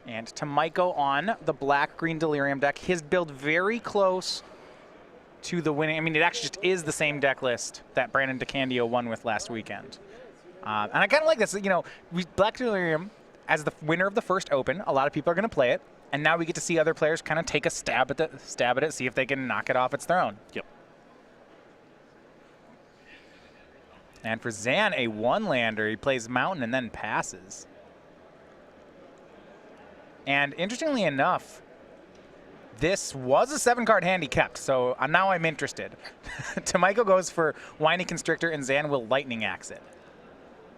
And Tomajko on the black-green Delirium deck. His build very close to the winning. I mean, it actually just is the same deck list that Brandon DeCandio won with last weekend. And I kind of like this. You know, Black Delirium, as the winner of the first Open, a lot of people are going to play it. And now we get to see other players kind of take a stab at it, see if they can knock it off its throne. Yep. And for Zan, a one-lander. He plays Mountain and then passes. And interestingly enough, this was a 7-card hand he kept, so now I'm interested. Tomajko goes for Whiny Constrictor, and Zan will Lightning Axe it.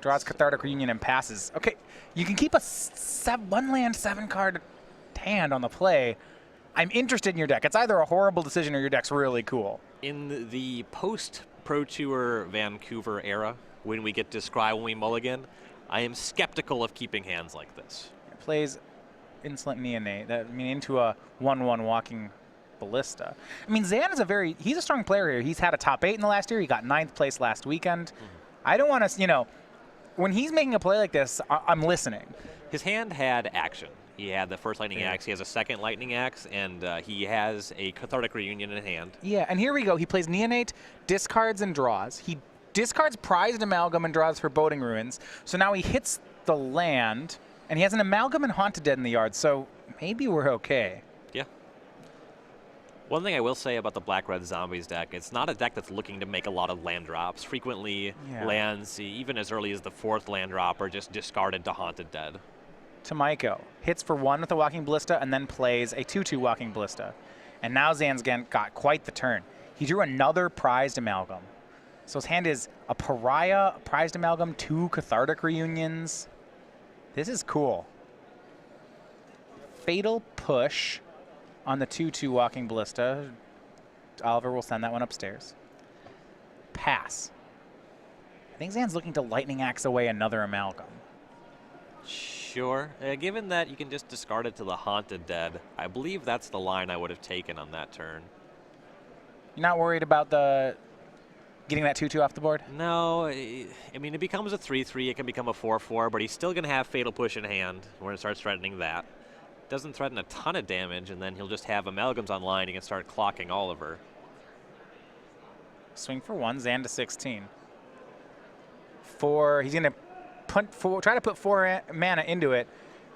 Draws Cathartic Reunion and passes. Okay, you can keep a one-land 7-card hand on the play. I'm interested in your deck. It's either a horrible decision or your deck's really cool. In the post-Pro Tour Vancouver era, when we get to scry when we mulligan, I am skeptical of keeping hands like this. It plays Insolent Neonate, into a 1/1 Walking Ballista. I mean, Zan is he's a strong player here. He's had a top 8 in the last year. He got 9th place last weekend. I don't want to, when he's making a play like this, I'm listening. His hand had action. He had the first Lightning Axe, he has a second Lightning Axe, and he has a Cathartic Reunion in hand. Yeah, and here we go. He plays Neonate, discards, and draws. He discards Prized Amalgam and draws Foreboding Ruins. So now he hits the land, and he has an Amalgam and Haunted Dead in the yard, so maybe we're okay. Yeah. One thing I will say about the Black-Red Zombies deck, it's not a deck that's looking to make a lot of land drops. Frequently, lands, even as early as the 4th land drop, are just discarded to Haunted Dead. Tomajko hits for 1 with a Walking Ballista and then plays a 2/2 Walking Ballista. And now Zan's got quite the turn. He drew another Prized Amalgam. So his hand is a Pariah, a Prized Amalgam, 2 Cathartic Reunions. This is cool. Fatal Push on the 2/2 Walking Ballista. Oliver will send that one upstairs. Pass. I think Zan's looking to Lightning Axe away another Amalgam. Sure. Given that you can just discard it to the Haunted Dead, I believe that's the line I would have taken on that turn. You're not worried about getting that 2/2 off the board? No. I mean, it becomes a 3/3. It can become a 4/4, but he's still going to have Fatal Push in hand when it starts threatening that. Doesn't threaten a ton of damage, and then he'll just have Amalgams online. He can start clocking Oliver. Swing for 1, Zan to 16. He's going to try to put 4 mana into it.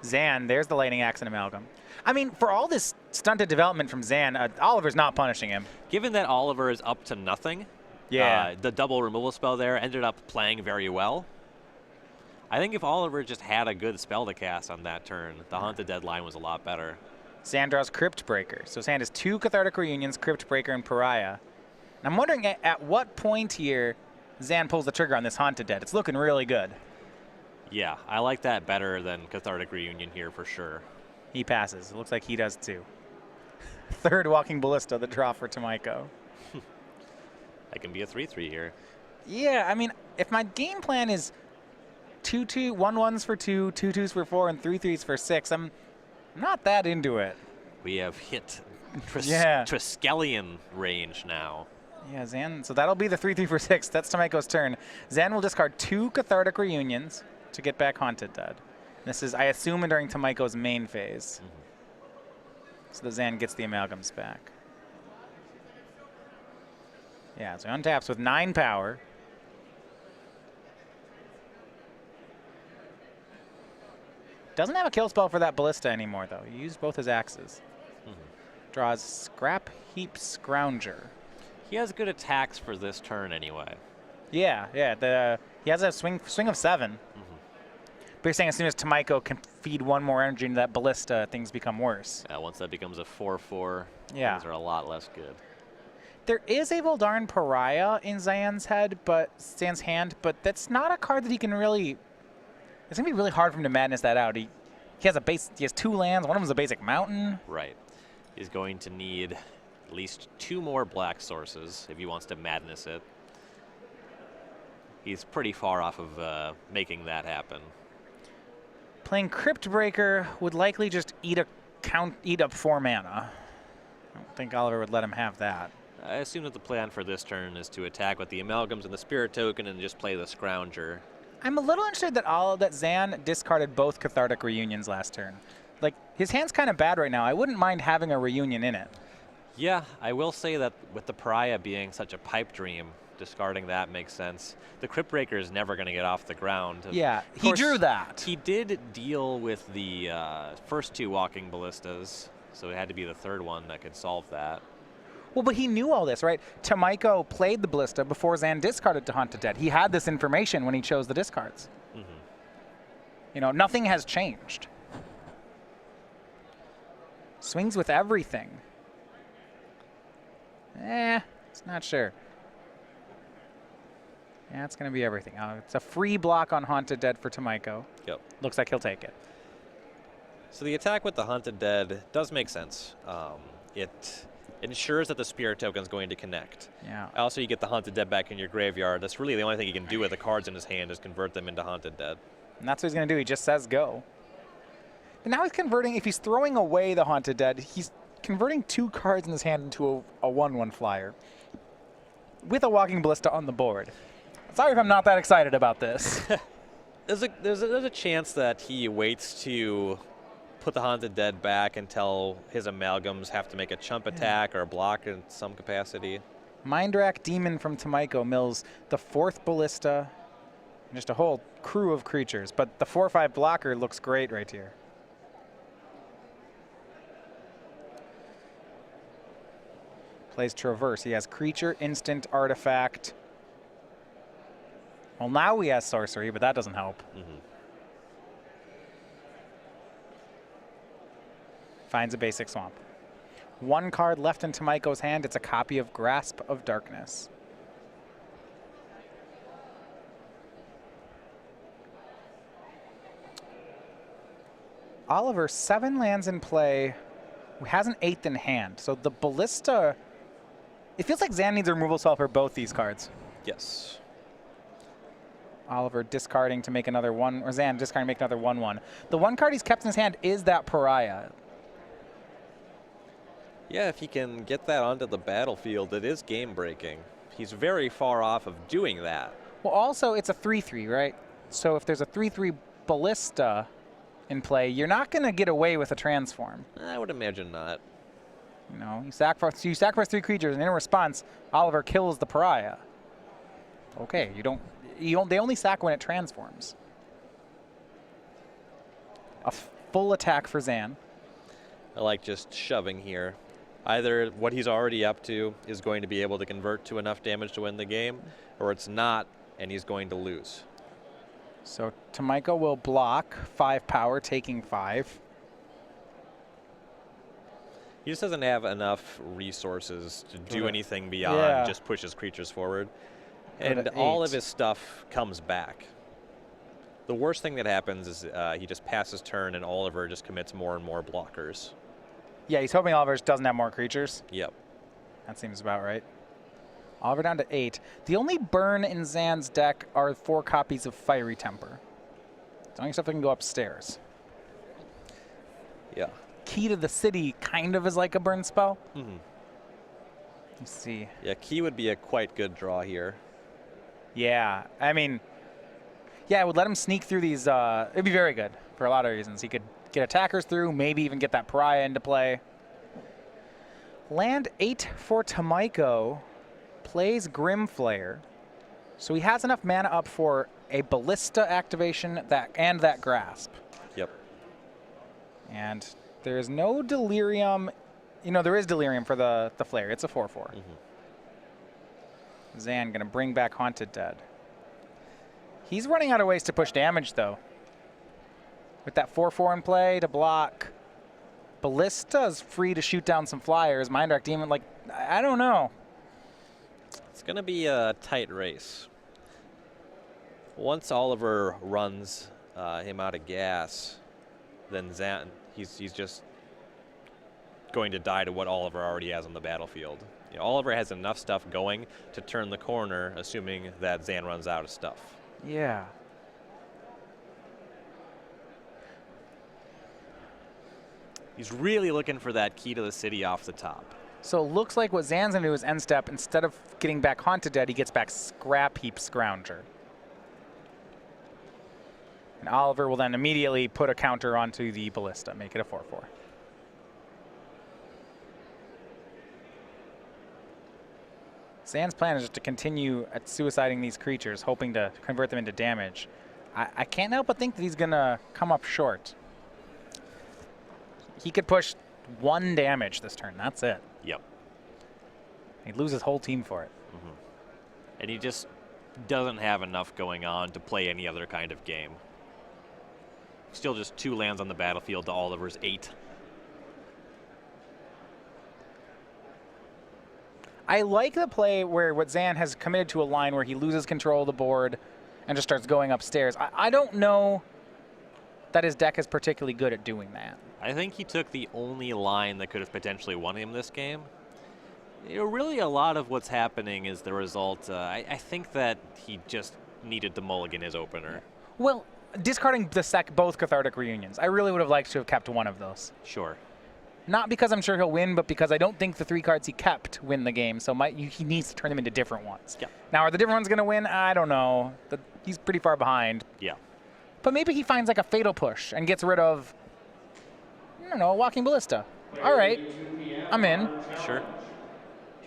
Zan, there's the Lightning Axe and Amalgam. I mean, for all this stunted development from Zan, Oliver's not punishing him. Given that Oliver is up to nothing, the double removal spell there ended up playing very well. I think if Oliver just had a good spell to cast on that turn, the Haunted Dead line was a lot better. Zan draws Crypt Breaker. So Zan has 2 Cathartic Reunions, Crypt Breaker, and Pariah. And I'm wondering at what point here Zan pulls the trigger on this Haunted Dead. It's looking really good. Yeah, I like that better than Cathartic Reunion here for sure. He passes. It looks like he does too. 3rd Walking Ballista, the draw for Tomajko. That can be a 3/3 here. Yeah, I mean, if my game plan is 2/2, 1/1s for 2, 2/2s for 4, and 3/3s for 6, I'm not that into it. We have hit Triskelion range now. Yeah, Zan, so that'll be the 3/3 for 6. That's Tomajko's turn. Zan will discard 2 Cathartic Reunions to get back Haunted Dead. This is, I assume, during Tomajko's main phase. So the Zan gets the Amalgams back. Yeah, so he untaps with 9 power. Doesn't have a kill spell for that Ballista anymore, though. He used both his axes. Draws Scrap Heap Scrounger. He has good attacks for this turn anyway. Yeah. He has a swing of 7. But you're saying as soon as Tomajko can feed 1 more energy into that Ballista, things become worse. Yeah, once that becomes a 4/4, things are a lot less good. There is a Voldarn Pariah in Zan's hand, but that's not a card that he can really. It's gonna be really hard for him to madness that out. He has 2 lands. One of them is a basic mountain. Right. He's going to need at least 2 more black sources if he wants to madness it. He's pretty far off of making that happen. Playing Crypt Breaker would likely just eat up 4 mana. I don't think Oliver would let him have that. I assume that the plan for this turn is to attack with the Amalgams and the Spirit Token and just play the Scrounger. I'm a little interested that Zan discarded both Cathartic Reunions last turn. Like, his hand's kind of bad right now. I wouldn't mind having a reunion in it. Yeah, I will say that with the Pariah being such a pipe dream, discarding that makes sense. The Crypt Breaker is never going to get off the ground. Yeah, Of he course, drew that. He did deal with the first 2 walking ballistas, so it had to be the third one that could solve that. Well, but he knew all this, right? Tomajko played the ballista before Zan discarded to Haunted Dead. He had this information when he chose the discards. You know, nothing has changed. Swings with everything. It's not sure. Yeah, it's going to be everything. It's a free block on Haunted Dead for Tomajko. Yep. Looks like he'll take it. So the attack with the Haunted Dead does make sense. It ensures that the Spirit token is going to connect. Yeah. Also, you get the Haunted Dead back in your graveyard. That's really the only thing he can do with the cards in his hand is convert them into Haunted Dead. And that's what he's going to do. He just says go. But now he's converting, if he's throwing away the Haunted Dead, he's converting 2 cards in his hand into a 1/1 flyer with a Walking Ballista on the board. Sorry if I'm not that excited about this. There's a chance that he waits to put the Haunted Dead back until his amalgams have to make a chump attack or a block in some capacity. Mindrak Demon from Tomajko mills the 4th Ballista, and just a whole crew of creatures. But the 4/5 blocker looks great right here. Plays Traverse. He has creature, instant, artifact. Well, now he has sorcery, but that doesn't help. Finds a basic swamp. 1 card left in Tomajko's hand. It's a copy of Grasp of Darkness. Oliver, 7 lands in play. He has an 8th in hand. So the Ballista, it feels like Zan needs a removal spell for both these cards. Yes. Oliver discarding to make another 1, or Zan discarding to make another 1/1. The 1 card he's kept in his hand is that Pariah. Yeah, if he can get that onto the battlefield, it is game-breaking. He's very far off of doing that. Well, also, it's a 3/3, right? So if there's a 3/3 Ballista in play, you're not going to get away with a transform. I would imagine not. You know, you sacrifice 3 creatures, and in response, Oliver kills the Pariah. Okay, they only sack when it transforms. A full attack for Zan. I like just shoving here. Either what he's already up to is going to be able to convert to enough damage to win the game, or it's not, and he's going to lose. So Tomajko will block 5 power, taking 5. He just doesn't have enough resources to do anything beyond just push his creatures forward. And all of his stuff comes back. The worst thing that happens is he just passes turn and Oliver just commits more and more blockers. Yeah, he's hoping Oliver doesn't have more creatures. Yep. That seems about right. Oliver down to 8. The only burn in Zan's deck are 4 copies of Fiery Temper. It's the only stuff that can go upstairs. Yeah. Key to the City kind of is like a burn spell. Let's see. Yeah, Key would be a quite good draw here. Yeah, I mean, yeah, it would let him sneak through these. It'd be very good for a lot of reasons. He could get attackers through, maybe even get that Pariah into play. Land 8 for Tomajko. Plays Grimflayer. So he has enough mana up for a Ballista activation and that Grasp. Yep. And there is no Delirium. You know, there is Delirium for the Flare. It's a 4/4. Zan going to bring back Haunted Dead. He's running out of ways to push damage, though. With that 4/4 in play to block. Ballista's free to shoot down some flyers. Mindrak Demon, like, I don't know. It's going to be a tight race. Once Oliver runs him out of gas, then Zan, he's just going to die to what Oliver already has on the battlefield. You know, Oliver has enough stuff going to turn the corner, assuming that Zan runs out of stuff. Yeah. He's really looking for that Key to the City off the top. So it looks like what Zan's going to do is end step, instead of getting back Haunted Dead, he gets back Scrap Heap Scrounger. And Oliver will then immediately put a counter onto the Ballista, make it a 4-4. Zan's plan is just to continue at suiciding these creatures, hoping to convert them into damage. I can't help but think that he's going to come up short. He could push 1 damage this turn. That's it. Yep. He'd lose his whole team for it. And he just doesn't have enough going on to play any other kind of game. Still just 2 lands on the battlefield to Oliver's 8. I like the play where what Zan has committed to a line where he loses control of the board and just starts going upstairs. I don't know that his deck is particularly good at doing that. I think he took the only line that could have potentially won him this game. You know, really a lot of what's happening is the result. I think that he just needed to mulligan his opener. Well, discarding both Cathartic Reunions, I really would have liked to have kept one of those. Sure. Not because I'm sure he'll win, but because I don't think the 3 cards he kept win the game. So he needs to turn them into different ones. Yeah. Now, are the different ones going to win? I don't know. He's pretty far behind. Yeah. But maybe he finds like a Fatal Push and gets rid of, I don't know, a Walking Ballista. All right, I'm in. Sure.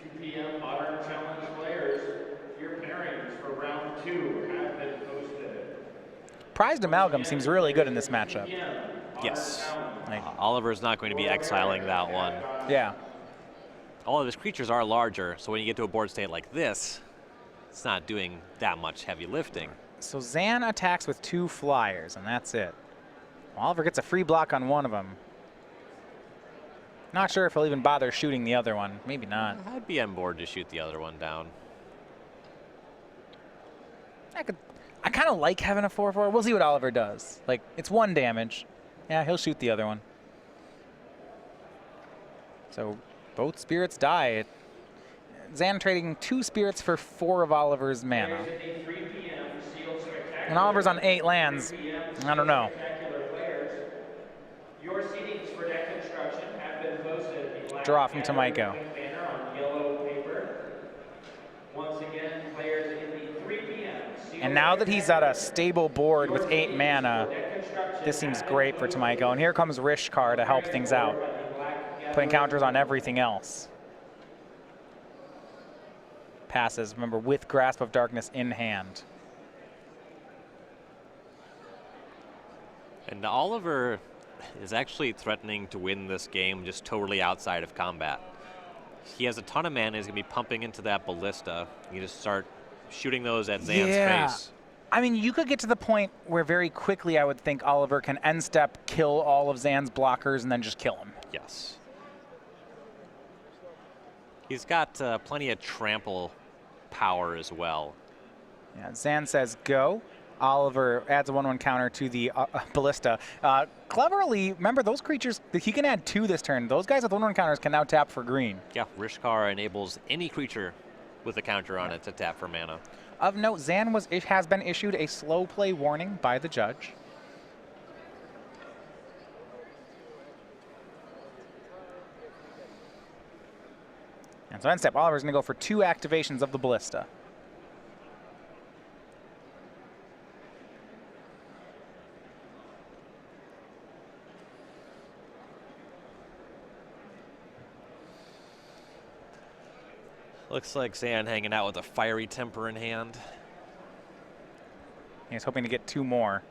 2 p.m. Modern Challenge players, your pairings for round 2 have been posted. Prized Amalgam seems really good in this matchup. Yes. Like, Oliver's not going to be exiling that one. yeah. All of his creatures are larger, so when you get to a board state like this, it's not doing that much heavy lifting. So Zan attacks with 2 flyers, and that's it. Oliver gets a free block on one of them. Not sure if he'll even bother shooting the other one. Maybe not. I'd be on board to shoot the other one down. I kind of like having a 4-4. We'll see what Oliver does. Like, it's 1 damage. Yeah, he'll shoot the other one. So both spirits die. Zan trading 2 spirits for 4 of Oliver's mana. When Oliver's on 8 lands, I don't know. Your seedings for deck construction have been posted. Draw from Tomajko. Banner on yellow paper. Once again, players in the 3 p.m. And now that he's at a stable board with 8 mana, this seems great for Tomajko. And here comes Rishkar to help things out, putting counters on everything else. Passes, remember, with Grasp of Darkness in hand. And Oliver is actually threatening to win this game just totally outside of combat. He has a ton of mana. He's going to be pumping into that Ballista. You just start shooting those at Zan's face. I mean, you could get to the point where very quickly I would think Oliver can end step, kill all of Zan's blockers, and then just kill him. Yes. He's got plenty of trample power as well. Yeah, Zan says go. Oliver adds a 1/1 counter to the Ballista. Cleverly, remember those creatures, he can add 2 this turn. Those guys with 1/1 counters can now tap for green. Yeah, Rishkar enables any creature with a counter on it to tap for mana. Of note, Zan has been issued a slow play warning by the judge. And so end step, Oliver's going to go for 2 activations of the Ballista. Looks like Zan hanging out with a fiery temper in hand. He's hoping to get 2 more.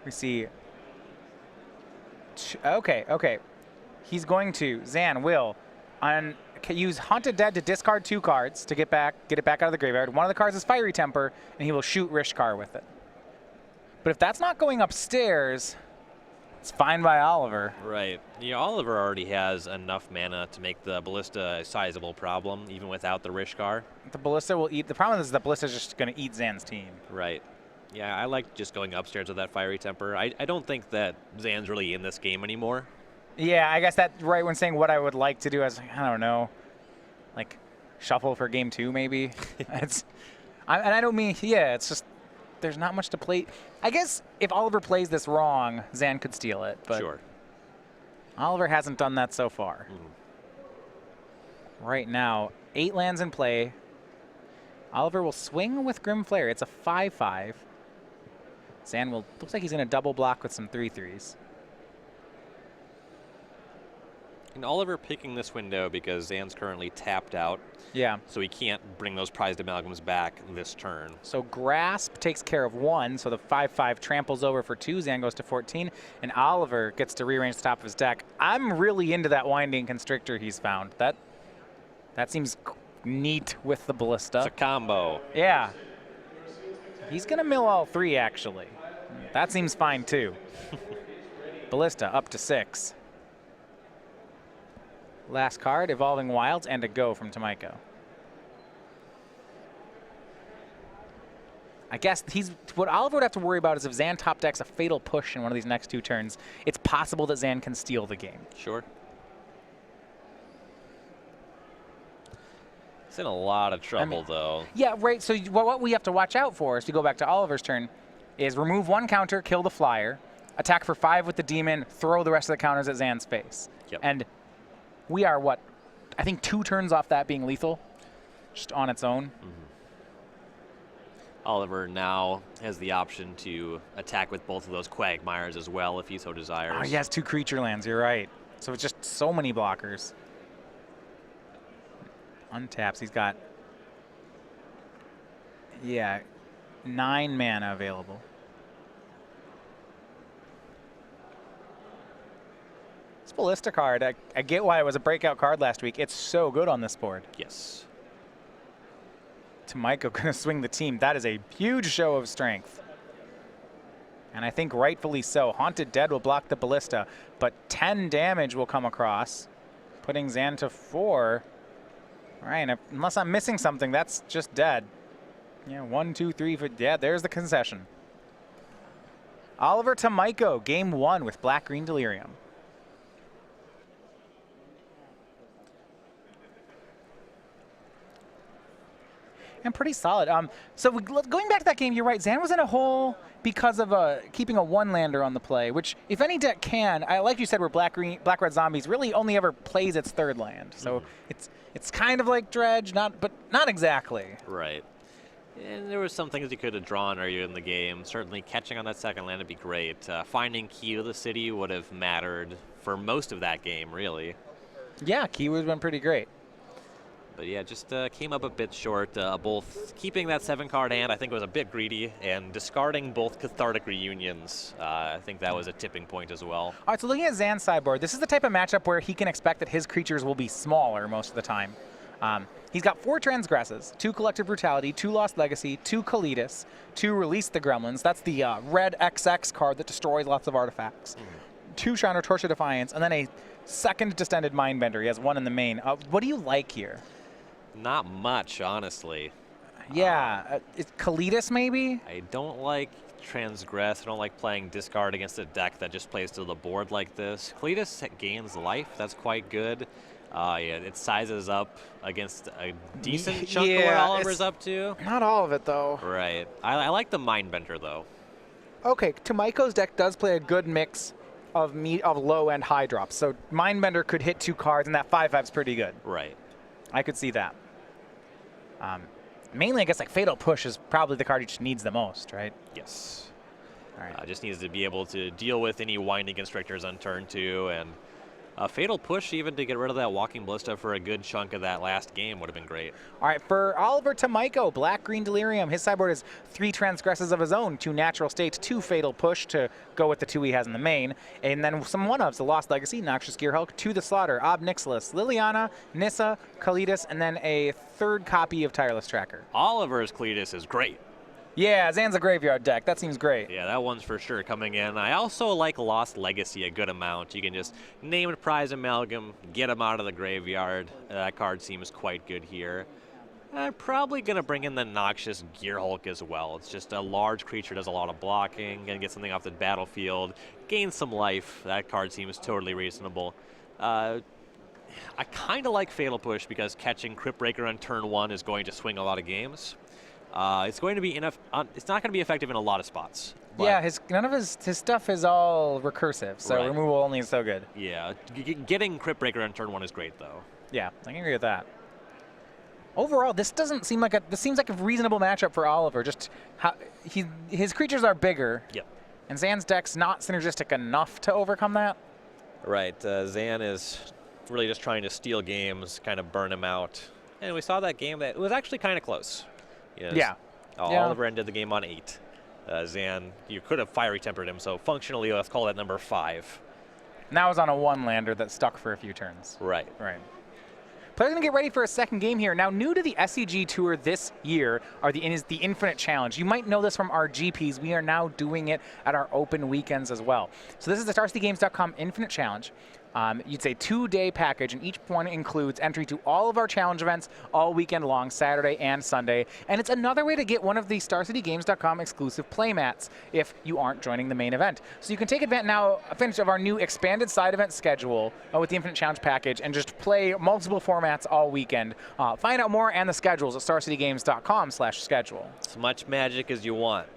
We see. Okay. He's going to, Zan will, use Haunted Dead to discard 2 cards to get it back out of the graveyard. One of the cards is Fiery Temper, and he will shoot Rishkar with it. But if that's not going upstairs, it's fine by Oliver. Right. Yeah, Oliver already has enough mana to make the Ballista a sizable problem, even without the Rishkar. The Ballista will eat. The problem is the Ballista is just going to eat Zan's team. Right. Yeah, I like just going upstairs with that Fiery Temper. I don't think that Zan's really in this game anymore. Yeah, I guess that right when saying what I would like to do, I was like, I don't know, like shuffle for game 2 maybe. And I don't mean, it's just there's not much to play. I guess if Oliver plays this wrong, Zan could steal it, but sure. Oliver hasn't done that so far. Right now, 8 lands in play. Oliver will swing with Grim Flare. It's a 5/5. Zan will, looks like he's going to double block with some 3/3s. And Oliver picking this window because Zan's currently tapped out. Yeah. So he can't bring those prized amalgams back this turn. So Grasp takes care of 1, so the 5/5 tramples over for 2. Zan goes to 14, and Oliver gets to rearrange the top of his deck. I'm really into that Winding Constrictor he's found. That seems neat with the Ballista. It's a combo. Yeah. He's going to mill all 3, actually. That seems fine, too. Ballista up to 6. Last card, Evolving Wilds, and a go from Tomajko. I guess what Oliver would have to worry about is if Zan top decks a Fatal Push in one of these next 2 turns, it's possible that Zan can steal the game. Sure. He's in a lot of trouble, though. Yeah, right. So what we have to watch out for, as we go back to Oliver's turn, is remove 1 counter, kill the flyer, attack for 5 with the demon, throw the rest of the counters at Zan's face. Yep. And we are, what, I think 2 turns off that being lethal, just on its own. Oliver now has the option to attack with both of those Quagmires as well if he so desires. Oh, he has 2 creature lands, you're right. So it's just so many blockers. Untaps, he's got, 9 mana available. This Ballista card, I get why it was a breakout card last week. It's so good on this board. Yes. Tomajko going to swing the team. That is a huge show of strength. And I think rightfully so. Haunted Dead will block the Ballista, but 10 damage will come across, putting Zan to 4. All right, unless I'm missing something, that's just dead. Yeah, 1, 2, 3, yeah, there's the concession. Oliver Tomajko, game 1 with Black-Green Delirium. And pretty solid. So going back to that game, you're right. Zan was in a hole because of keeping a 1-lander on the play, which if any deck can, like you said, where Black-Red Zombies really only ever plays its 3rd land. So it's kind of like Dredge, but not exactly. Right. And there were some things you could have drawn earlier in the game. Certainly catching on that 2nd land would be great. Finding Key to the City would have mattered for most of that game, really. Yeah, Key would have been pretty great. But yeah, just came up a bit short. Both keeping that 7-card hand, I think was a bit greedy, and discarding both Cathartic Reunions. I think that was a tipping point as well. All right, so looking at Zan's sideboard, this is the type of matchup where he can expect that his creatures will be smaller most of the time. He's got 4 Transgresses, 2 Collective Brutality, 2 Lost Legacy, 2 Kalidas, 2 Release the Gremlins. That's the red XX card that destroys lots of artifacts. 2 Shrine of Torch of Defiance, and then a 2nd Distended Mindbender. He has 1 in the main. What do you like here? Not much, honestly. Yeah, Kalidas maybe? I don't like Transgress. I don't like playing discard against a deck that just plays to the board like this. Kalidas gains life. That's quite good. Yeah, it sizes up against a decent chunk of what Oliver's up to. Not all of it, though. Right. I like the Mindbender, though. Okay, Tomajko's deck does play a good mix of low and high drops. So Mindbender could hit 2 cards, and that 5/5's pretty good. Right. I could see that. Mainly, I guess, like Fatal Push is probably the card he just needs the most, right? Yes. All right. Just needs to be able to deal with any Winding Constrictors on turn 2, and a Fatal Push even to get rid of that Walking Ballista for a good chunk of that last game would have been great. All right, for Oliver Tomajko, Black-Green Delirium, his sideboard is 3 Transgresses of his own, 2 Natural States, 2 Fatal Push to go with the 2 he has in the main, and then some 1-ofs, the Lost Legacy, Noxious Gearhulk, 2 the Slaughter, Ob Nixilis, Liliana, Nissa, Kalidas, and then a 3rd copy of Tireless Tracker. Oliver's Kalidas is great. Yeah, Zan's a graveyard deck. That seems great. Yeah, that one's for sure coming in. I also like Lost Legacy a good amount. You can just name a prize amalgam, get them out of the graveyard. That card seems quite good here. I'm probably going to bring in the Noxious Gearhulk as well. It's just a large creature, does a lot of blocking, and get something off the battlefield, gain some life. That card seems totally reasonable. I kind of like Fatal Push because catching Crypt Breaker on turn 1 is going to swing a lot of games. It's going to be enough. It's not going to be effective in a lot of spots. Yeah, none of his stuff is all recursive, so Right. removal only is so good. Yeah, getting Crypt Breaker on turn 1 is great, though. Yeah, I can agree with that. Overall, this doesn't seem like this seems like a reasonable matchup for Oliver. Just how his creatures are bigger. Yep. And Zan's deck's not synergistic enough to overcome that. Right. Zan is really just trying to steal games, kind of burn him out. And we saw that game that it was actually kind of close. Yes. Yeah. Oliver ended the game on 8. Zan, you could have fiery tempered him, so functionally let's call that number 5. And that was on a 1-lander that stuck for a few turns. Right. Right. Players going to get ready for a second game here. Now, new to the SCG Tour this year is the Infinite Challenge. You might know this from our GPs. We are now doing it at our open weekends as well. So this is the StarCityGames.com Infinite Challenge. You'd say 2-day package, and each one includes entry to all of our challenge events all weekend long, Saturday and Sunday. And it's another way to get one of the StarCityGames.com exclusive playmats if you aren't joining the main event. So you can take advantage of our new expanded side event schedule with the Infinite Challenge package and just play multiple formats all weekend. Find out more and the schedules at StarCityGames.com/schedule. As much magic as you want.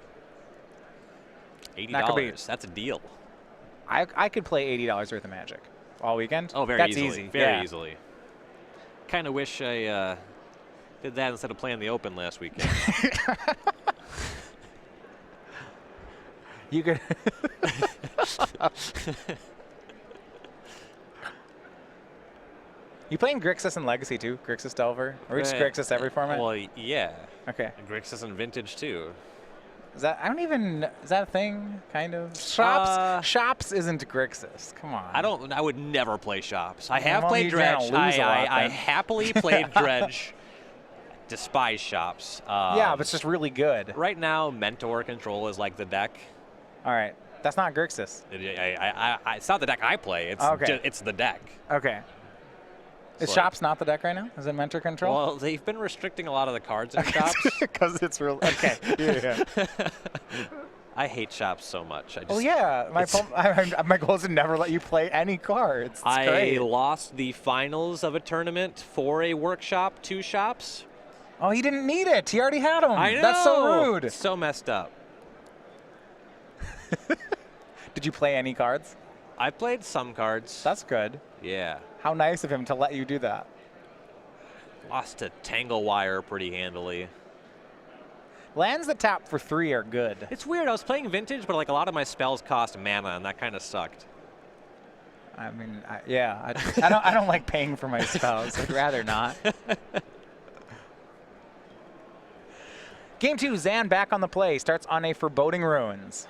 $80. That's a deal. I could play $80 worth of Magic all weekend. Oh, very That's easily. easy. Very easily. Kind of wish I did that instead of playing the Open last weekend. You could. You playing Grixis and Legacy too? Grixis Delver? Or just Grixis every format? Well, yeah. Okay. Grixis and Vintage too. Is that a thing? Kind of. Shops isn't Grixis. Come on. I would never play Shops. I have Well, played you're gonna Dredge. lose a lot, I then. happily played Dredge. Despise Shops. Yeah, but it's just really good. Right now, Mentor Control is like the deck. All right. That's not Grixis. It's not the deck I play. It's it's the deck. Okay. Is like- Shops not the deck right now? Is it Mentor Control? Well, they've been restricting a lot of the cards in Shops. Because it's real. Okay. Yeah. I hate Shops so much. Oh yeah, my goal is to never let you play any cards. It's I great. lost the finals of a tournament for a workshop to Shops. Oh, he didn't need it. He already had them. I know. That's so rude. It's so messed up. Did you play any cards? I played some cards. That's good. Yeah. How nice of him to let you do that. Lost to Tangle Wire pretty handily. Lands that tap for 3 are good. It's weird. I was playing Vintage, but like a lot of my spells cost mana, and that kind of sucked. I mean, I don't like paying for my spells. I'd rather not. Game 2, Zan back on the play. Starts on a Foreboding Ruins.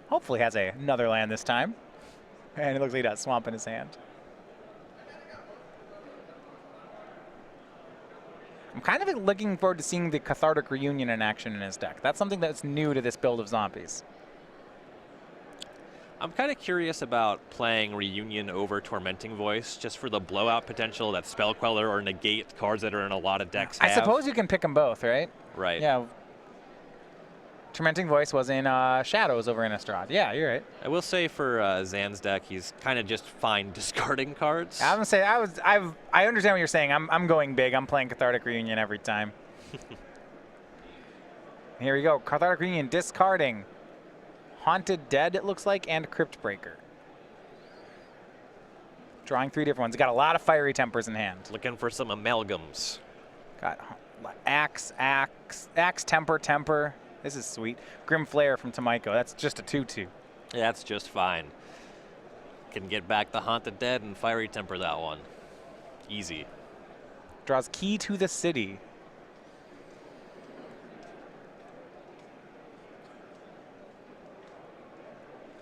Hopefully has another land this time. And it looks like he got Swamp in his hand. I'm kind of looking forward to seeing the Cathartic Reunion in action in his deck. That's something that's new to this build of zombies. I'm kind of curious about playing Reunion over Tormenting Voice, just for the blowout potential that Spell Queller or Negate cards that are in a lot of decks have. I suppose you can pick them both, right? Right. Yeah. Tormenting Voice was in Shadows over Innistrad. Yeah, you're right. I will say for Zan's deck, he's kind of just fine discarding cards. I'm gonna say I understand what you're saying. I'm going big. I'm playing Cathartic Reunion every time. Here we go. Cathartic Reunion discarding Haunted Dead, it looks like, and Crypt Breaker. Drawing 3 different ones. Got a lot of Fiery Tempers in hand. Looking for some amalgams. Got Axe, Temper. This is sweet. Grim Flare from Tomajko. That's just a 2/2. Yeah, that's just fine. Can get back the Haunted Dead and Fiery Temper that one. Easy. Draws Key to the City.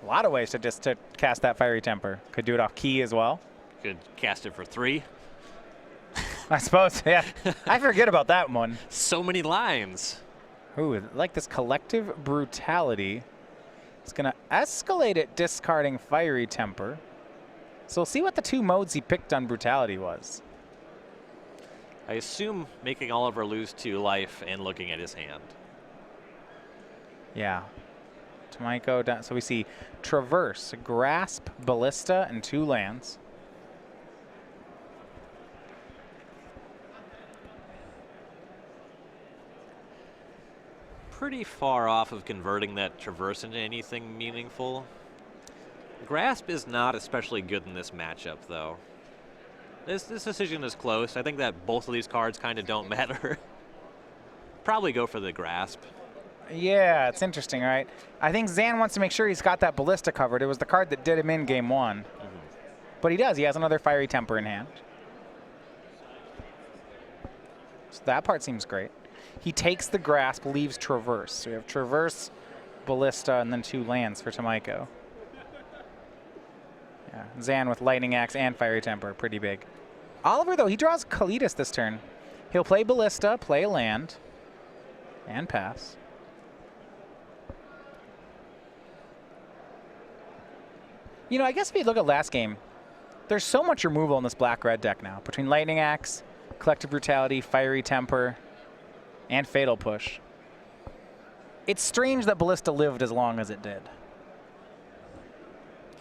A lot of ways to cast that Fiery Temper. Could do it off Key as well. Could cast it for 3. I suppose, yeah. I forget about that one. So many lines. Ooh, I like this Collective Brutality. It's going to escalate it, discarding Fiery Temper. So we'll see what the 2 modes he picked on Brutality was. I assume making Oliver lose 2 life and looking at his hand. Yeah. Tomajko down. So we see Traverse, Grasp, Ballista, and 2 lands. Pretty far off of converting that Traverse into anything meaningful. Grasp is not especially good in this matchup, though. This decision is close. I think that both of these cards kind of don't matter. Probably go for the grasp. Yeah, it's interesting, right? I think Zan wants to make sure he's got that Ballista covered. It was the card that did him in game 1. But he does. He has another Fiery Temper in hand. So that part seems great. He takes the grasp, leaves Traverse. So we have Traverse, Ballista, and then 2 lands for Tomajko. Yeah, Zan with Lightning Axe and Fiery Temper, pretty big. Oliver, though, he draws Kalitas this turn. He'll play Ballista, play a land, and pass. You know, I guess if you look at last game, there's so much removal in this black-red deck now. Between Lightning Axe, Collective Brutality, Fiery Temper, and Fatal Push. It's strange that Ballista lived as long as it did.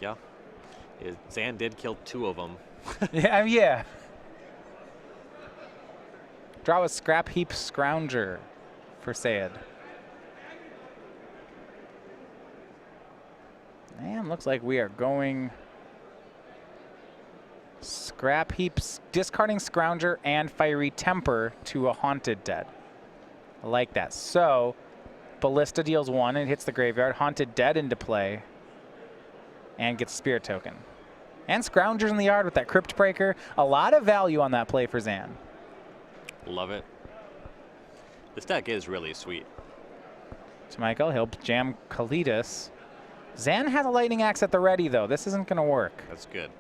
Yeah. Zan did kill 2 of them. Yeah. Draw a Scrap Heap Scrounger for Syed. And looks like we are going Scrap Heaps, discarding Scrounger and Fiery Temper to a Haunted Dead. I like that. So, Ballista deals 1 and hits the graveyard. Haunted Dead into play and gets Spirit Token. And Scrounger's in the yard with that Crypt Breaker. A lot of value on that play for Zan. Love it. This deck is really sweet. Tomajko, he'll jam Kalitas. Zan has a Lightning Axe at the ready, though. This isn't going to work. That's good.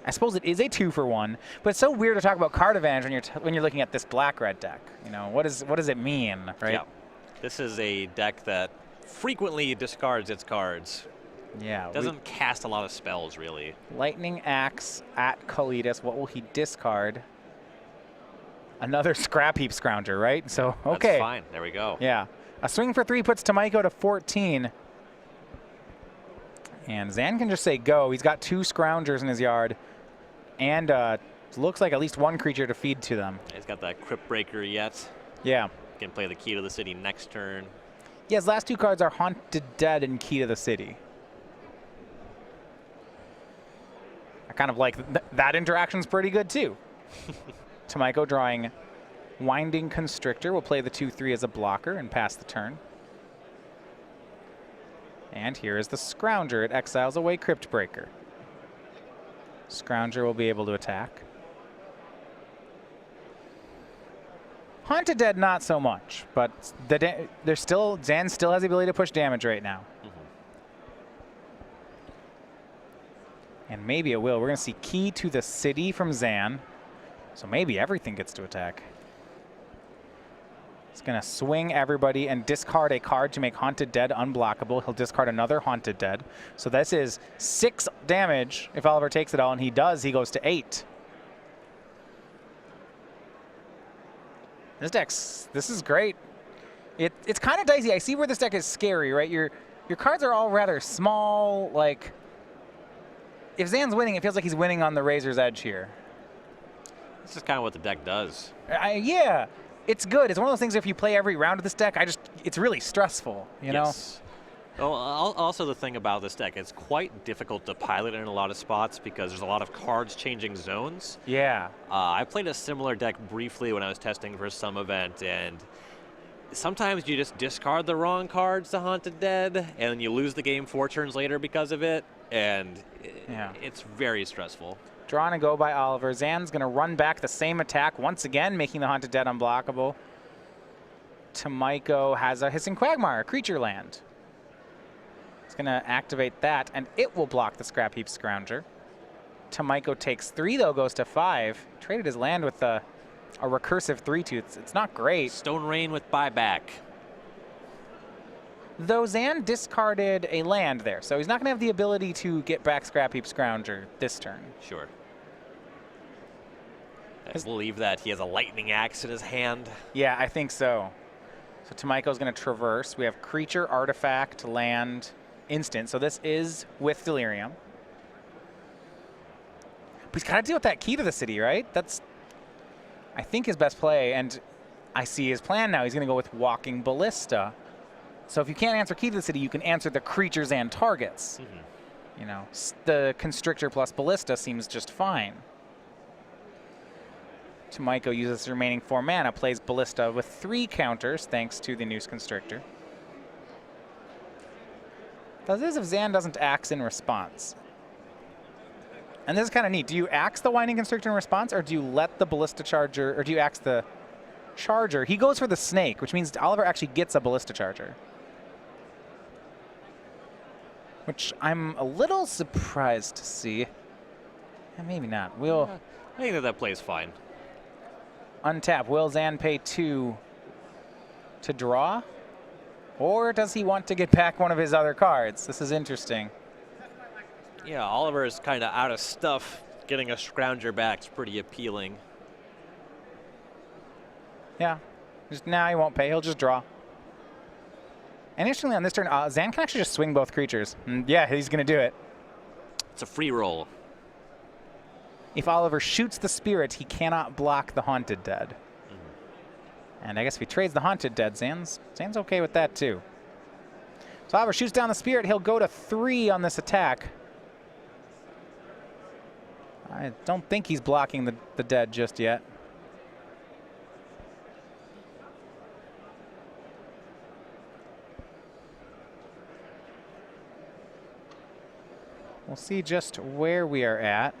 I suppose it is a 2-for-1, but it's so weird to talk about card advantage when you're looking at this black-red deck. You know, what does it mean, right? Yeah. This is a deck that frequently discards its cards. Yeah. Doesn't cast a lot of spells, really. Lightning Axe at Kalitas. What will he discard? Another Scrap Heap Scrounger, right? So, okay. That's fine. There we go. Yeah. A swing for 3 puts Tomajko to 14. And Zan can just say go. He's got 2 Scroungers in his yard. And looks like at least 1 creature to feed to them. He's got that Crypt Breaker yet. Yeah. Can play the Key to the City next turn. Yeah, his last 2 cards are Haunted Dead and Key to the City. I kind of like that interaction's pretty good, too. Tomajko drawing Winding Constrictor. Will play the 2/3 as a blocker and pass the turn. And here is the Scrounger. It exiles away Crypt Breaker. Scrounger will be able to attack. Haunted Dead, not so much, but there's still Zan still has the ability to push damage right now. And maybe it will. We're going to see Key to the City from Zan. So maybe everything gets to attack. He's going to swing everybody and discard a card to make Haunted Dead unblockable. He'll discard another Haunted Dead. So this is 6 damage if Oliver takes it all, and he does. He goes to 8. This is great. It's kind of dicey. I see where this deck is scary, right? Your cards are all rather small. Like, if Zan's winning, it feels like he's winning on the razor's edge here. This is kind of what the deck does. Yeah, it's good. It's one of those things, if you play every round of this deck, it's really stressful, you know? Oh, also the thing about this deck, it's quite difficult to pilot in a lot of spots because there's a lot of cards changing zones. Yeah. I played a similar deck briefly when I was testing for some event, and sometimes you just discard the wrong cards to Haunted Dead, and then you lose the game 4 turns later because of it, and it's very stressful. Draw and a go by Oliver. Zan's going to run back the same attack once again, making the Haunted Dead unblockable. Tomajko has a Hissing Quagmire, creature land. He's going to activate that, and it will block the Scrap Heap Scrounger. Tomajko takes 3, though, goes to 5. Traded his land with a recursive 3/2. It's not great. Stone Rain with buyback. Though Zan discarded a land there, so he's not going to have the ability to get back Scrap Heap Scrounger this turn. Sure. I believe that he has a Lightning Axe in his hand. Yeah, I think so. So Tomajko's going to traverse. We have creature, artifact, land, instant. So this is with Delirium. But he's got to deal with that Key to the City, right? That's, I think, his best play. And I see his plan now. He's going to go with Walking Ballista. So if you can't answer Key to the City, you can answer the creatures and targets. you know, the Constrictor plus Ballista seems just fine. Tomajko uses the remaining 4 mana, plays Ballista with 3 counters thanks to the Noose Constrictor. Does this if Zan doesn't axe in response? And this is kind of neat. Do you axe the Winding Constrictor in response, or do you let the Ballista Charger, or do you axe the Charger? He goes for the Snake, which means Oliver actually gets a Ballista Charger. Which I'm a little surprised to see. Maybe not. We'll I think that plays fine. untap. Will Zan pay 2 to draw? Or does he want to get back one of his other cards? This is interesting. Yeah, Oliver is kind of out of stuff. Getting a Scrounger back is pretty appealing. Yeah. Just now he won't pay. He'll just draw. And interestingly, on this turn, Zan can actually just swing both creatures. And yeah, he's going to do it. It's a free roll. If Oliver shoots the Spirit, he cannot block the Haunted Dead. And I guess if he trades the Haunted Dead, Zan's okay with that too. So Oliver shoots down the Spirit. He'll go to 3 on this attack. I don't think he's blocking the Dead just yet. We'll see just where we are at.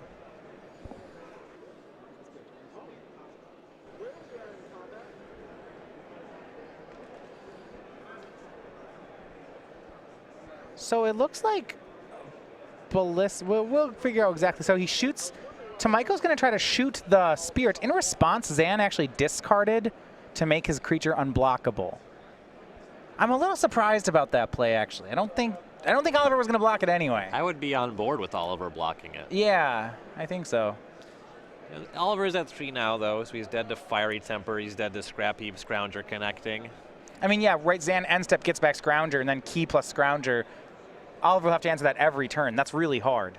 So it looks like Ballista, we'll figure out exactly. So he shoots, Tomajko's going to try to shoot the Spirit. In response, Zan actually discarded to make his creature unblockable. I'm a little surprised about that play, actually. I don't think Oliver was going to block it anyway. I would be on board with Oliver blocking it. Yeah, I think so. Oliver's at 3 now, though, so he's dead to Fiery Temper. He's dead to Scrap Heap, Scrounger connecting. I mean, yeah, right, Zan end step gets back Scrounger, and then key plus Scrounger. Oliver will have to answer that every turn. That's really hard.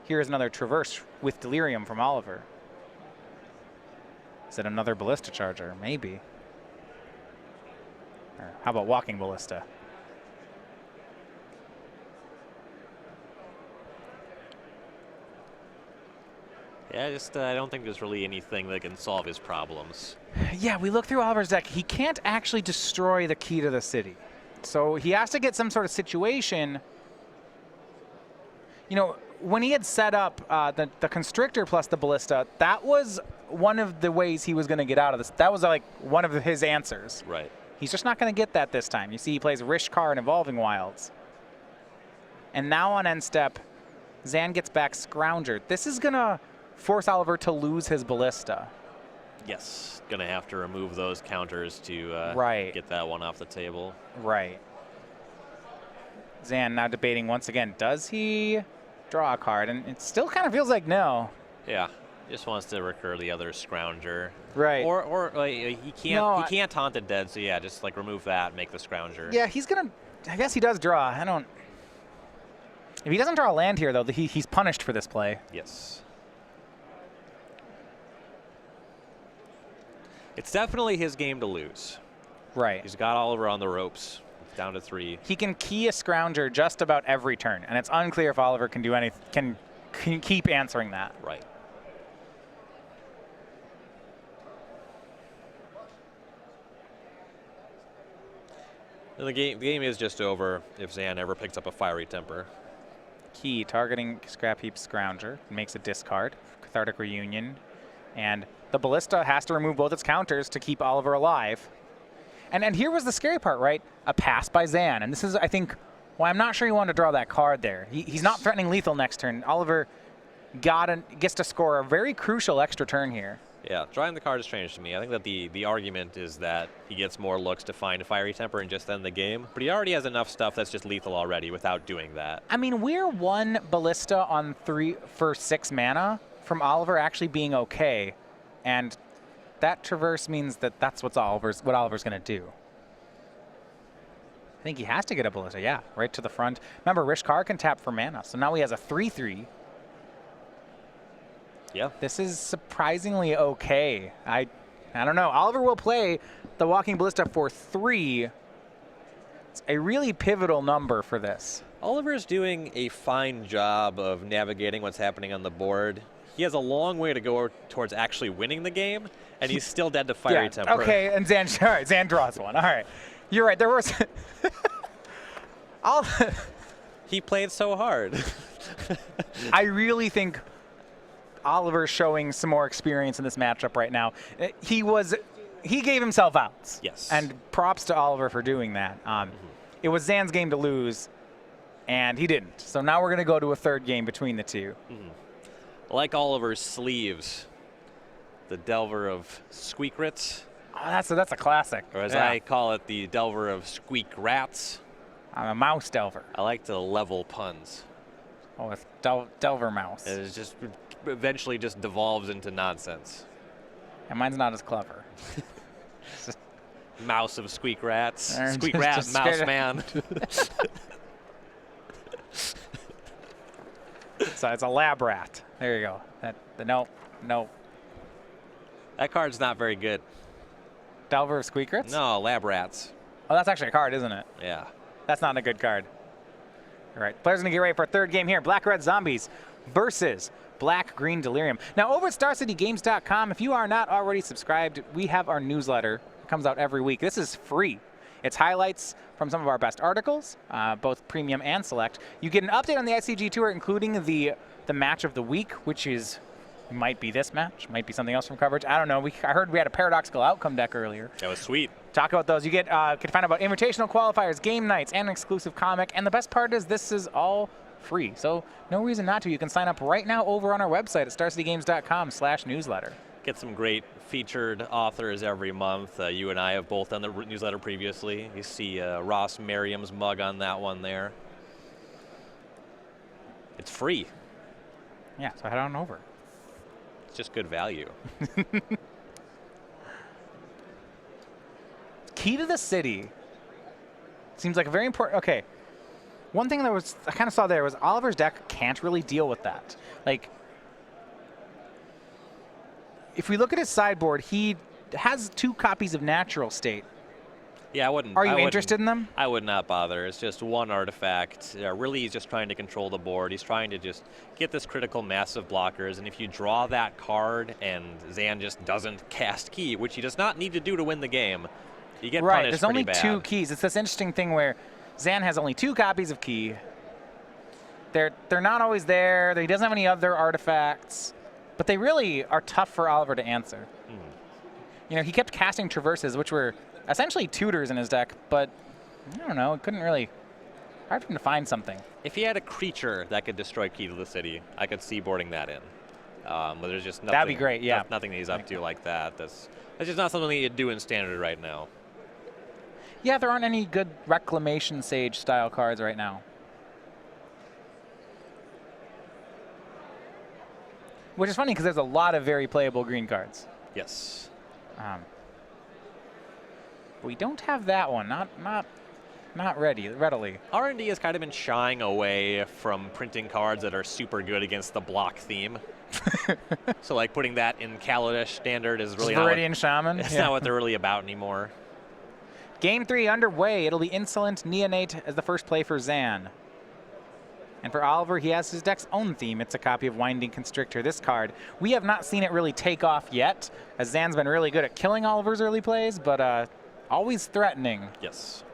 Here's another Traverse with Delirium from Oliver. Is it another Ballista Charger? Maybe. Or how about Walking Ballista? Yeah, I don't think there's really anything that can solve his problems. Yeah, we look through Oliver's deck. He can't actually destroy the key to the city. So he has to get some sort of situation. You know, when he had set up the Constrictor plus the Ballista, that was one of the ways he was going to get out of this. That was like one of his answers. Right. He's just not going to get that this time. You see, he plays Rishkar and Evolving Wilds. And now on end step, Zan gets back Scrounger. This is going to force Oliver to lose his Ballista. Yes, gonna have to remove those counters to get that one off the table. Right. Zan now debating once again, does he draw a card? And it still kind of feels like no. Yeah, just wants to recur the other Scrounger. Right. Or he can't taunt the Dead, so yeah, just like remove that, make the Scrounger. Yeah, he's gonna, I guess he does draw. If he doesn't draw a land here though, he's punished for this play. Yes. It's definitely his game to lose. Right. He's got Oliver on the ropes, down to 3. He can key a Scrounger just about every turn, and it's unclear if Oliver can do anything, can keep answering that. Right. And the game is just over if Zan ever picks up a Fiery Temper. Key, targeting Scrap Heap Scrounger, makes a discard, Cathartic Reunion, and the Ballista has to remove both its counters to keep Oliver alive. And here was the scary part, right? A pass by Zan. And this is, I think, why I'm not sure he wanted to draw that card there. He's not threatening lethal next turn. Oliver gets to score a very crucial extra turn here. Yeah, drawing the card is strange to me. I think that the argument is that he gets more looks to find a Fiery Temper and just end the game. But he already has enough stuff that's just lethal already without doing that. I mean, we're 1 Ballista on 3 for 6 mana from Oliver actually being okay. And that Traverse means that that's what Oliver's going to do. I think he has to get a Ballista, yeah, right to the front. Remember, Rishkar can tap for mana, so now he has a 3/3. Yeah. This is surprisingly okay. I don't know. Oliver will play the Walking Ballista for 3. a really pivotal number for this. Oliver's doing a fine job of navigating what's happening on the board. He has a long way to go towards actually winning the game, and he's still dead to Fiery Temper. Okay, and Zan, all right, Zan draws one. All right. You're right. There was. He played so hard. I really think Oliver's showing some more experience in this matchup right now. He gave himself outs. Yes. And props to Oliver for doing that. It was Zan's game to lose, and he didn't. So now we're going to go to a third game between the two. I like Oliver's sleeves. The Delver of SCGRICH. Oh, that's a classic. Or as I call it, the Delver of Squeak Rats. I'm a mouse delver. I like to level puns. Oh, it's Delver mouse. It just eventually just devolves into nonsense. And mine's not as clever. Mouse of Squeak Rats. Or Squeak just- Rat, just Mouse straight Man. So it's a lab rat. There you go. No. That card's not very good. Delver of SCGRICH? No, Lab Rats. Oh, that's actually a card, isn't it? Yeah. That's not a good card. All right, players going to get ready for a third game here. Black Red Zombies versus Black Green Delirium. Now, over at StarCityGames.com, if you are not already subscribed, we have our newsletter. It comes out every week. This is free. It's highlights from some of our best articles, both premium and select. You get an update on the SCG Tour, including the match of the week, which might be this match, might be something else from coverage. I don't know. I heard we had a paradoxical outcome deck earlier. That was sweet. Talk about those. You can find out about invitational qualifiers, game nights, and an exclusive comic. And the best part is this is all free. So no reason not to. You can sign up right now over on our website at starcitygames.com/newsletter. Get some great featured authors every month. You and I have both done the newsletter previously. You see Ross Merriam's mug on that one there. It's free. Yeah, so head on over. It's just good value. Key to the City. Seems like a very important. Okay. One thing that I kind of saw there was Oliver's deck can't really deal with that. Like, if we look at his sideboard, he has 2 copies of Natural State. Yeah, I wouldn't. Are you interested in them? I would not bother. It's just one artifact. Really, he's just trying to control the board. He's trying to just get this critical mass of blockers. And if you draw that card and Zan just doesn't cast Key, which he does not need to do to win the game, you get right. punished There's only pretty 2 bad. keys. It's this interesting thing where Zan has only 2 copies of Key. They're not always there. He doesn't have any other artifacts, but they really are tough for Oliver to answer. You know, he kept casting Traverses, which were essentially tutors in his deck, but I don't know, it couldn't really, hard for him to find something. If he had a creature that could destroy Key to the City, I could see boarding that in. But there's just nothing. That'd be great, yeah. Nothing that he's up to like that. That's just not something that you'd do in Standard right now. Yeah, there aren't any good Reclamation Sage style cards right now. Which is funny because there's a lot of very playable green cards. Yes. We don't have that one, not readily. R&D has kind of been shying away from printing cards that are super good against the block theme. So like putting that in Kaladesh Standard is really Viridian Shaman. That's not what they're really about anymore. Game 3 underway. It'll be Insolent Neonate as the first play for Zan. And for Oliver, he has his deck's own theme. It's a copy of Winding Constrictor. This card, we have not seen it really take off yet, as Zan's been really good at killing Oliver's early plays, but always threatening. Yes.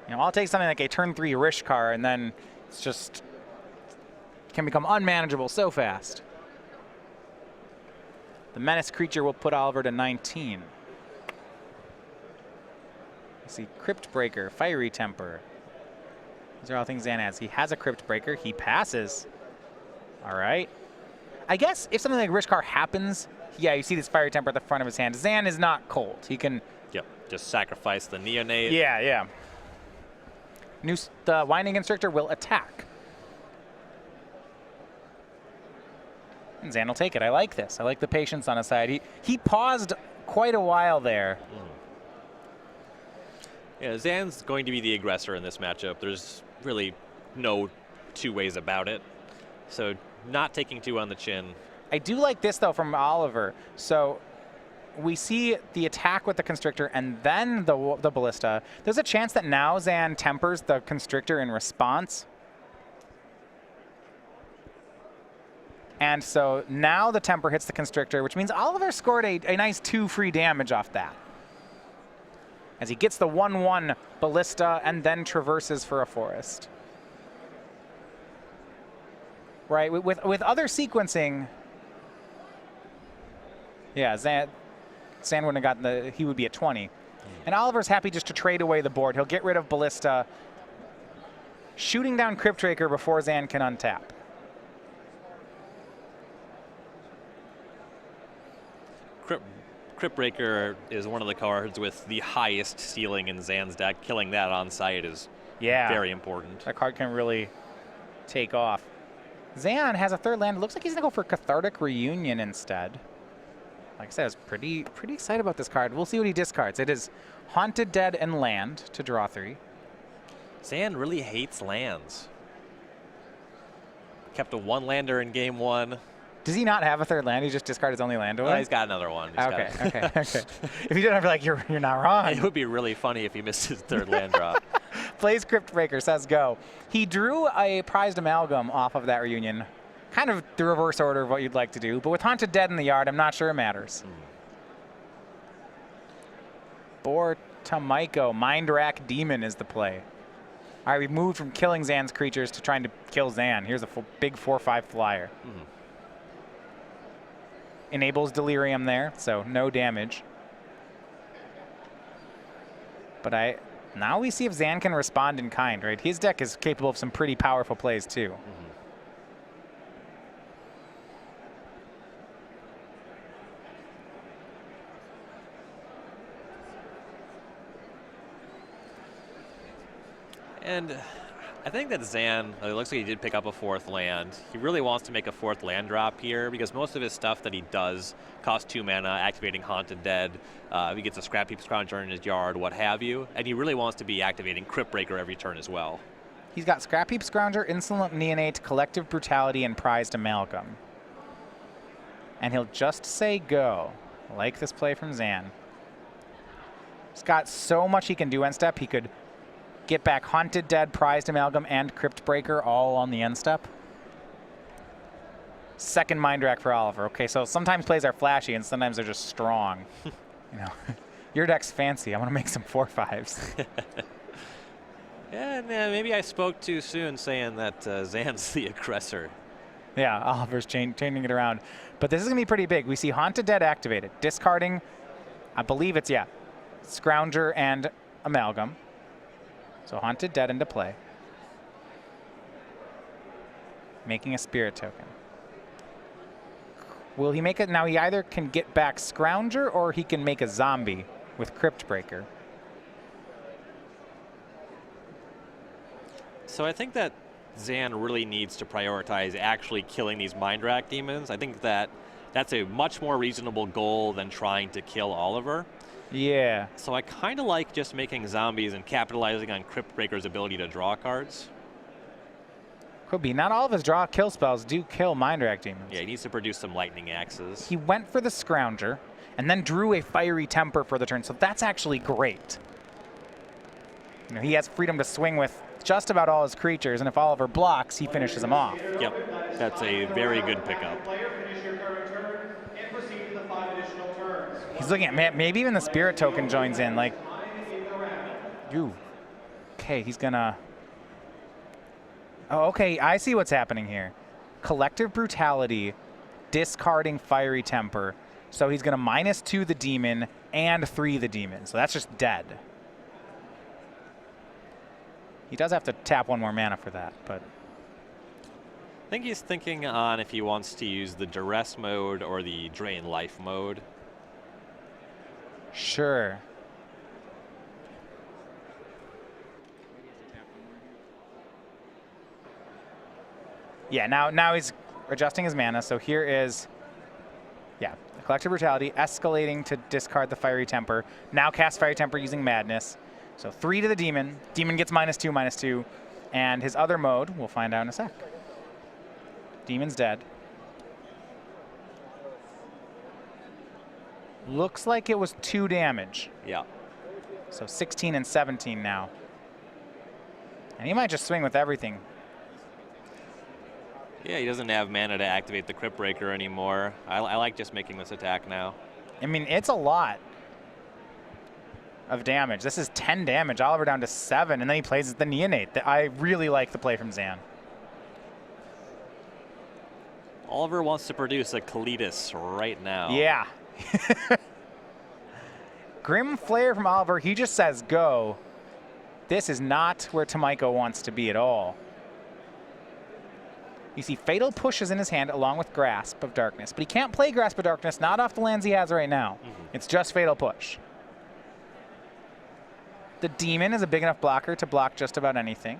You know, I'll take something like a turn 3 Rishkar, and then it's just can become unmanageable so fast. The Menace creature will put Oliver to 19. Let's see, Crypt Breaker, Fiery Temper. These are all things Zan has. He has a Crypt Breaker. He passes. All right. I guess if something like Rishkar happens, yeah, you see this Fiery Temper at the front of his hand. Zan is not cold. He can... Yep, just sacrifice the Neonate. Yeah. The Winding Constrictor will attack. And Zan will take it. I like this. I like the patience on his side. He paused quite a while there. Yeah, Zan's going to be the aggressor in this matchup. There's really no 2 ways about it. So not taking 2 on the chin. I do like this, though, from Oliver. So we see the attack with the Constrictor and then the Ballista. There's a chance that now Zan tempers the Constrictor in response. And so now the temper hits the Constrictor, which means Oliver scored a nice 2 free damage off that. As he gets the 1/1 Ballista and then traverses for a Forest. Right, with other sequencing, yeah, Zan wouldn't have gotten the, he would be at 20. And Oliver's happy just to trade away the board. He'll get rid of Ballista, shooting down Cryptbreaker before Zan can untap. Cryptbreaker is one of the cards with the highest ceiling in Zan's deck. Killing that on site is very important. That card can really take off. Zan has a third land. It looks like he's going to go for Cathartic Reunion instead. Like I said, I was pretty excited about this card. We'll see what he discards. It is Haunted Dead and land to draw 3. Zan really hates lands. Kept a 1-lander in game 1. Does he not have a third land? He just discarded his only land away? Well, he's got another one. Okay. If he didn't, I'd be like, you're not wrong. It would be really funny if he missed his third land drop. Plays Cryptbreaker, says go. He drew a Prized Amalgam off of that reunion. Kind of the reverse order of what you'd like to do, but with Haunted Dead in the yard, I'm not sure it matters. For Tomajko, Mind Rack Demon is the play. All right, we've moved from killing Zan's creatures to trying to kill Zan. Here's a big 4/5 flyer. Enables Delirium there, so no damage. But now we see if Zan can respond in kind, right? His deck is capable of some pretty powerful plays too. And I think that Zan, it looks like he did pick up a 4th land. He really wants to make a 4th land drop here because most of his stuff that he does costs 2 mana, activating Haunted Dead. He gets a Scrap Heap Scrounger in his yard, what have you. And he really wants to be activating Cryptbreaker every turn as well. He's got Scrap Heap Scrounger, Insolent Neonate, Collective Brutality, and Prized Amalgam. And he'll just say go. Like this play from Zan. He's got so much he can do end step. He could get back Haunted Dead, Prized Amalgam, and Cryptbreaker all on the end step. Second Mind Rack for Oliver. Okay, so sometimes plays are flashy and sometimes they're just strong. You know, your deck's fancy. I want to make some 4/5s. Yeah, maybe I spoke too soon saying that Zan's the aggressor. Yeah, Oliver's changing it around. But this is going to be pretty big. We see Haunted Dead activated. Discarding, I believe it's, Scrounger and Amalgam. So Haunted Dead into play. Making a Spirit token. Will he make it? Now he either can get back Scrounger or he can make a zombie with Cryptbreaker. So I think that Zan really needs to prioritize actually killing these Mind Rack demons. I think that that's a much more reasonable goal than trying to kill Oliver. Yeah. So I kind of like just making zombies and capitalizing on Cryptbreaker's ability to draw cards. Could be. Not all of his draw kill spells do kill Mind Rack demons. Yeah, he needs to produce some lightning axes. He went for the Scrounger and then drew a Fiery Temper for the turn, so that's actually great. You know, he has freedom to swing with just about all his creatures, and if Oliver blocks, he finishes them off. Yep, that's a very good pickup. He's looking at, maybe even the Spirit token joins in, like, ooh. Okay, he's gonna, oh, okay, I see what's happening here. Collective Brutality, discarding Fiery Temper, so he's gonna -2 the demon and 3 the demon, so that's just dead. He does have to tap 1 more mana for that, but. I think he's thinking on if he wants to use the Duress mode or the Drain Life mode. Sure. Yeah, now he's adjusting his mana, so here is, the Collective Brutality, escalating to discard the Fiery Temper. Now cast Fiery Temper using Madness. So 3 to the demon. Demon gets -2/-2. And his other mode, we'll find out in a sec. Demon's dead. Looks like it was 2 damage. Yeah. So 16 and 17 now. And he might just swing with everything. Yeah, he doesn't have mana to activate the Crypt Breaker anymore. I like just making this attack now. I mean, it's a lot of damage. This is 10 damage. Oliver down to 7, and then he plays the Neonate. I really like the play from Zan. Oliver wants to produce a Kalitas right now. Yeah. Grim Flare from Oliver. He just says go. This is not where Tomajko wants to be at all. You see Fatal Push is in his hand along with Grasp of Darkness, but he can't play Grasp of Darkness, not off the lands he has right now. It's just Fatal Push. The Demon is a big enough blocker to block just about anything.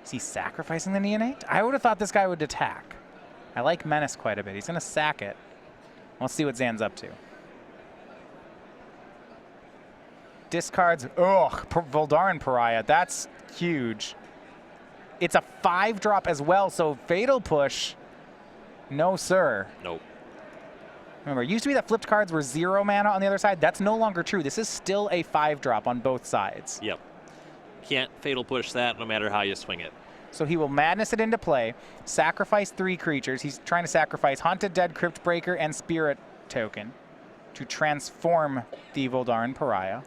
Is he sacrificing the Neonate? I would have thought this guy would attack. I like Menace quite a bit. He's going to sack it. We'll see what Zan's up to. Discards, Voldarin Pariah. That's huge. It's a 5-drop as well, so Fatal Push, no sir. Nope. Remember, it used to be that flipped cards were 0 mana on the other side. That's no longer true. This is still a 5-drop on both sides. Yep. Can't Fatal Push that no matter how you swing it. So he will Madness it into play, sacrifice 3 creatures. He's trying to sacrifice Haunted Dead, Crypt Breaker, and Spirit Token to transform the Voldarin Pariah.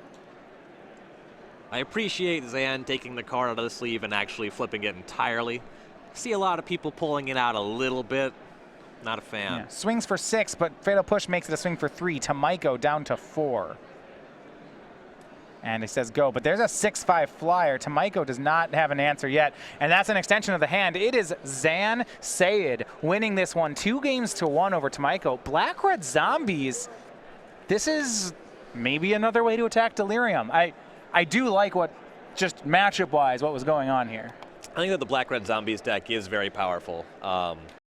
I appreciate Zan taking the card out of the sleeve and actually flipping it entirely. See a lot of people pulling it out a little bit. Not a fan. Yeah. Swings for 6, but Fatal Push makes it a swing for 3. Tomajko down to 4. And he says go, but there's a 6/5 flyer. Tomajko does not have an answer yet, and that's an extension of the hand. It is Zan Syed winning this one 2-1 over Tomajko. Black-Red Zombies, this is maybe another way to attack Delirium. I do like what, just matchup-wise, what was going on here. I think that the Black-Red Zombies deck is very powerful.